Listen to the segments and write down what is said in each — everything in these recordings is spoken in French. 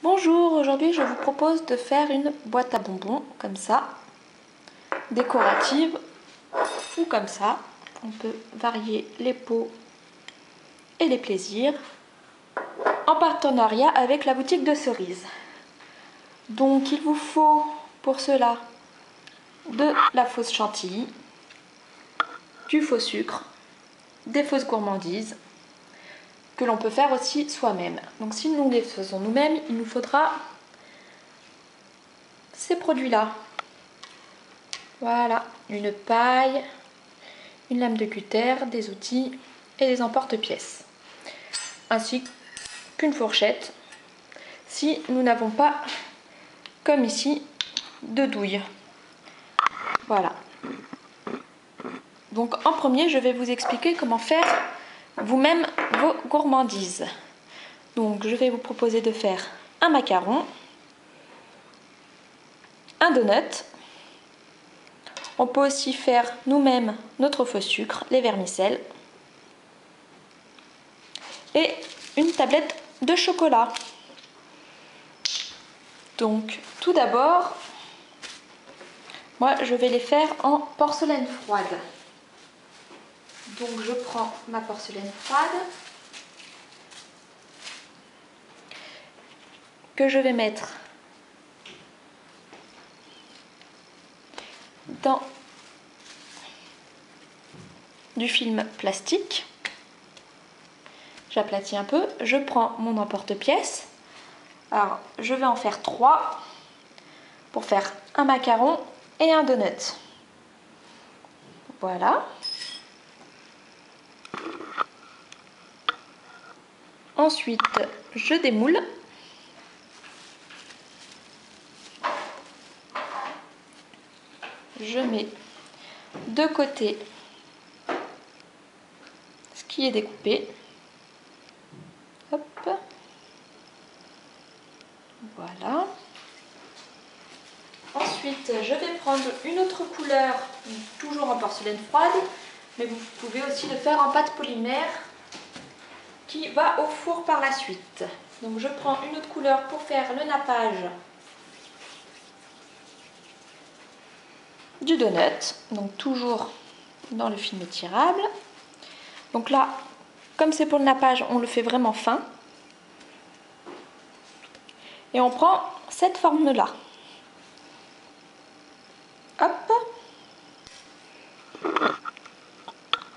Bonjour, aujourd'hui je vous propose de faire une boîte à bonbons comme ça, décorative ou comme ça. On peut varier les pots et les plaisirs en partenariat avec la boutique de Cerise. Donc il vous faut pour cela de la fausse chantilly, du faux sucre, des fausses gourmandises que l'on peut faire aussi soi-même. Donc si nous les faisons nous-mêmes, il nous faudra ces produits-là. Voilà, une paille, une lame de cutter, des outils et des emporte-pièces, ainsi qu'une fourchette si nous n'avons pas, comme ici, de douille. Voilà. Donc en premier, je vais vous expliquer comment faire vous-même vos gourmandises. Donc je vais vous proposer de faire un macaron, un donut. On peut aussi faire nous-mêmes notre faux sucre, les vermicelles et une tablette de chocolat. Donc tout d'abord, moi je vais les faire en porcelaine froide. Donc je prends ma porcelaine froide que je vais mettre dans du film plastique. J'aplatis un peu, je prends mon emporte-pièce. Alors je vais en faire 3 pour faire un macaron et un donut. Voilà. Ensuite, je démoule. Je mets de côté ce qui est découpé. Hop. Voilà. Ensuite, je vais prendre une autre couleur, toujours en porcelaine froide, mais vous pouvez aussi le faire en pâte polymère qui va au four par la suite. Donc je prends une autre couleur pour faire le nappage du donut, donc toujours dans le film étirable. Donc là, comme c'est pour le nappage, on le fait vraiment fin. Et on prend cette forme-là. Hop.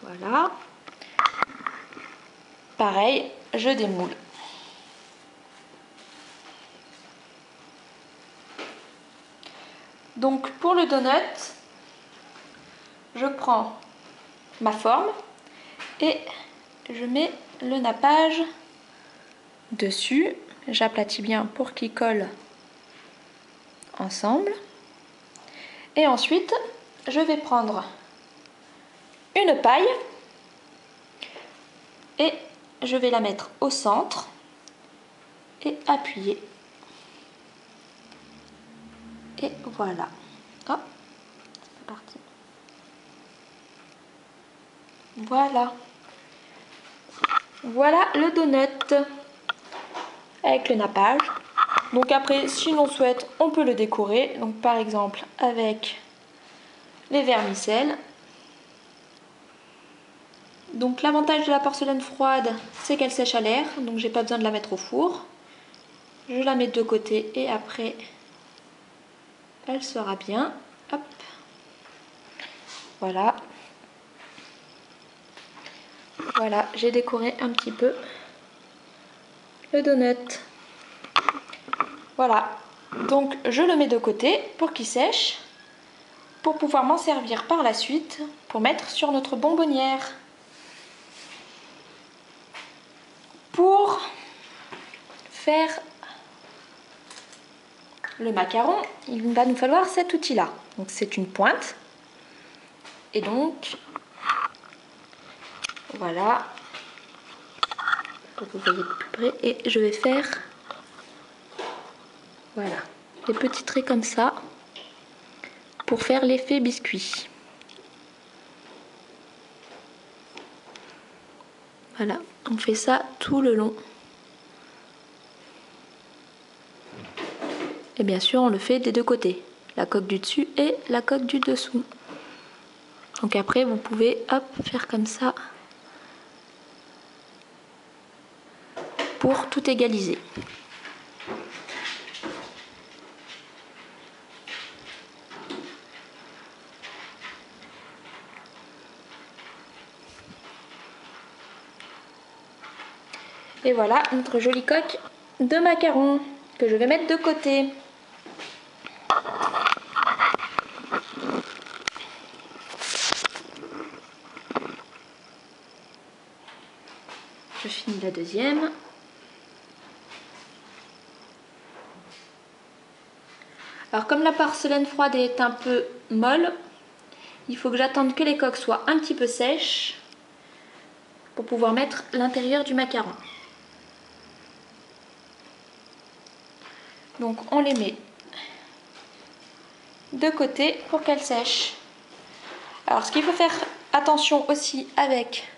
Voilà. Pareil, je démoule. Donc pour le donut, je prends ma forme et je mets le nappage dessus. J'aplatis bien pour qu'il colle ensemble. Et ensuite, je vais prendre une paille et je vais la mettre au centre et appuyer. Et voilà. Hop, c'est parti. Voilà. Voilà le donut avec le nappage. Donc après, si l'on souhaite, on peut le décorer. Donc par exemple avec les vermicelles. Donc l'avantage de la porcelaine froide, c'est qu'elle sèche à l'air. Donc j'ai pas besoin de la mettre au four. Je la mets de côté et après, elle sera bien. Hop. Voilà. Voilà, j'ai décoré un petit peu le donut. Voilà, donc je le mets de côté pour qu'il sèche, pour pouvoir m'en servir par la suite pour mettre sur notre bonbonnière. Pour faire le macaron, il va nous falloir cet outil-là. Donc c'est une pointe. Et donc, voilà, pour que vous voyez de plus près. Et je vais faire, voilà, des petits traits comme ça pour faire l'effet biscuit. Voilà, on fait ça tout le long. Et bien sûr, on le fait des deux côtés, la coque du dessus et la coque du dessous. Donc après, vous pouvez hop, faire comme ça pour tout égaliser. Et voilà notre jolie coque de macaron que je vais mettre de côté. Je finis la deuxième. Alors comme la porcelaine froide est un peu molle, il faut que j'attende que les coques soient un petit peu sèches pour pouvoir mettre l'intérieur du macaron. Donc on les met de côté pour qu'elles sèchent. Alors ce qu'il faut faire attention aussi avec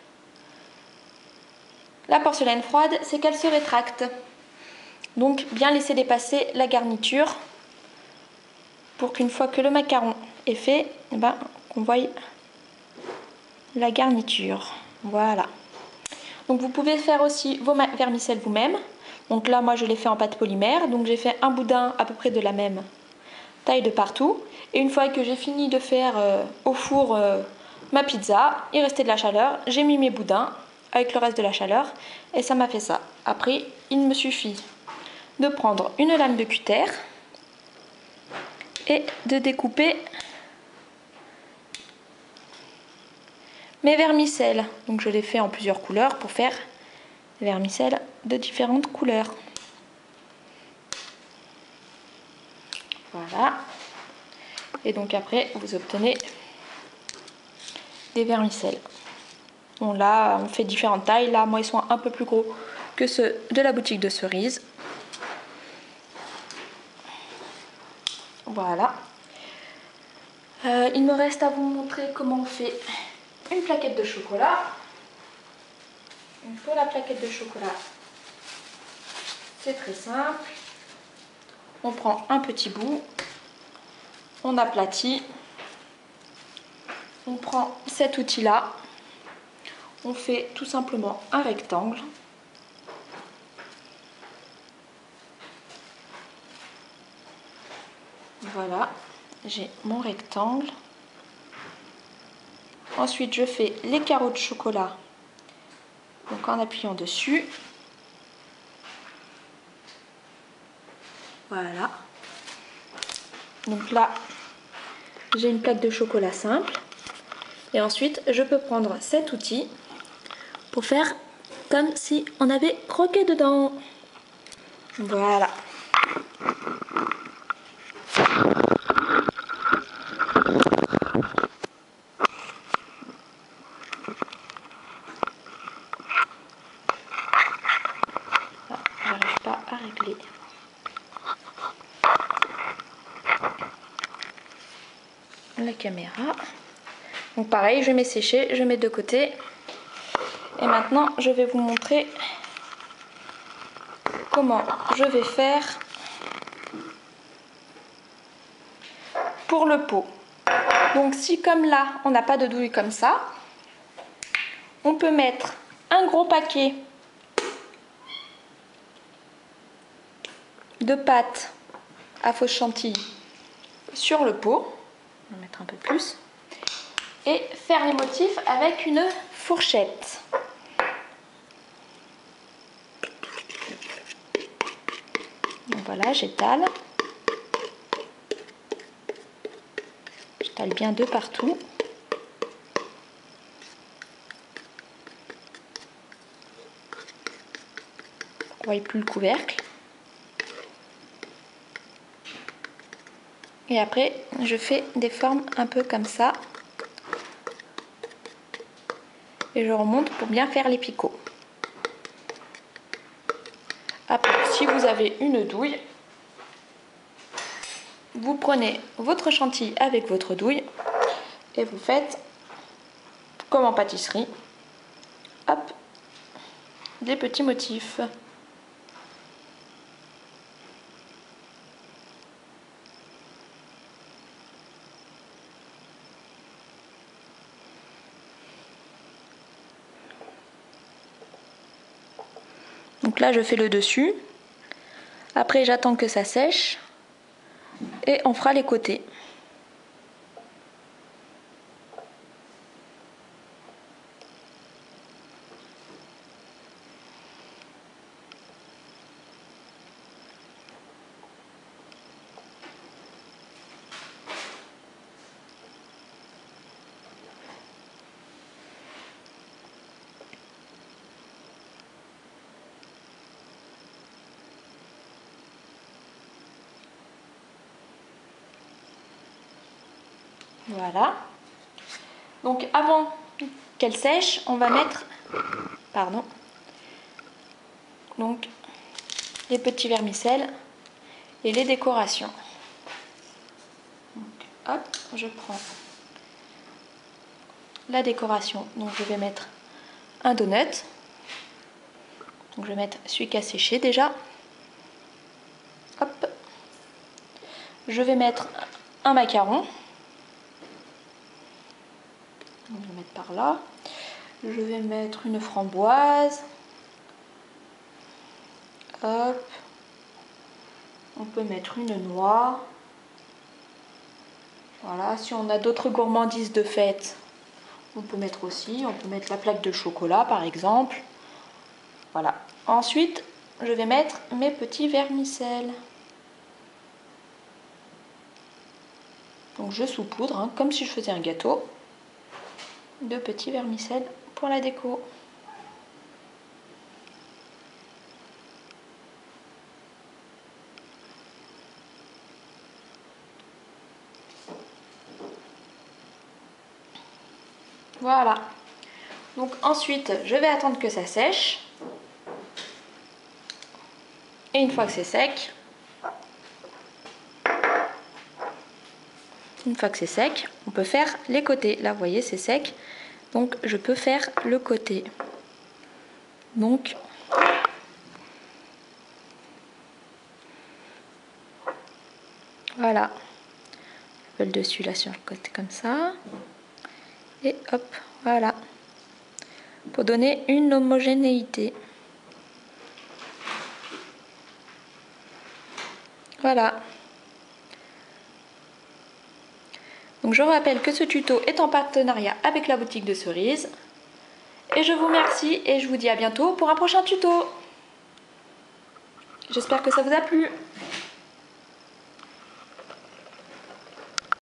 la porcelaine froide, c'est qu'elle se rétracte. Donc bien laisser dépasser la garniture pour qu'une fois que le macaron est fait, qu'on voie la garniture. Voilà. Donc vous pouvez faire aussi vos vermicelles vous-même. Donc là moi je l'ai fait en pâte polymère, donc j'ai fait un boudin à peu près de la même taille de partout. Et une fois que j'ai fini de faire au four ma pizza, il restait de la chaleur, j'ai mis mes boudins avec le reste de la chaleur et ça m'a fait ça. Après il me suffit de prendre une lame de cutter et de découper mes vermicelles. Donc je les fais en plusieurs couleurs pour faire des vermicelles de différentes couleurs. Voilà. Et donc après vous obtenez des vermicelles. Bon là on fait différentes tailles. Là moi ils sont un peu plus gros que ceux de la boutique de Cerise. Voilà. Il me reste à vous montrer comment on fait une plaquette de chocolat. Pour la plaquette de chocolat, c'est très simple. On prend un petit bout, on aplatit, on prend cet outil-là, on fait tout simplement un rectangle. Voilà, j'ai mon rectangle. Ensuite, je fais les carreaux de chocolat, donc en appuyant dessus. Voilà. Donc là, j'ai une plaque de chocolat simple. Et ensuite, je peux prendre cet outil pour faire comme si on avait croqué dedans. Voilà. J'arrive pas à régler. La caméra. Donc pareil, je mets sécher, je mets de côté. Et maintenant, je vais vous montrer comment je vais faire pour le pot. Donc si comme là, on n'a pas de douille comme ça, on peut mettre un gros paquet de pâte à fausse chantilly sur le pot. On va mettre un peu plus. Et faire les motifs avec une fourchette. Donc voilà, j'étale. J'étale bien de partout. On ne voit plus le couvercle. Et après, je fais des formes un peu comme ça. Et je remonte pour bien faire les picots. Après, si vous avez une douille, vous prenez votre chantilly avec votre douille et vous faites comme en pâtisserie. Hop, des petits motifs. Donc là je fais le dessus. Après j'attends que ça sèche. Et on fera les côtés. Voilà. Donc avant qu'elle sèche, on va mettre, pardon, donc les petits vermicelles et les décorations. Donc, hop, je prends la décoration. Donc je vais mettre un donut. Donc je vais mettre celui qui a séché déjà. Hop. Je vais mettre un macaron. Je vais mettre par là. Je vais mettre une framboise. Hop. On peut mettre une noix. Voilà, si on a d'autres gourmandises de fête, on peut mettre aussi. On peut mettre la plaque de chocolat par exemple. Voilà. Ensuite, je vais mettre mes petits vermicelles. Donc je saupoudre, hein, comme si je faisais un gâteau. De petits vermicelles pour la déco. Voilà. Donc ensuite, je vais attendre que ça sèche. Et une fois que c'est sec, on peut faire les côtés. Là, vous voyez, c'est sec. Donc je peux faire le côté. Donc voilà. Je peux le dessus là sur le côté comme ça. Et hop, voilà. Pour donner une homogénéité. Voilà. Donc je rappelle que ce tuto est en partenariat avec la boutique de Cerise. Et je vous remercie et je vous dis à bientôt pour un prochain tuto. J'espère que ça vous a plu.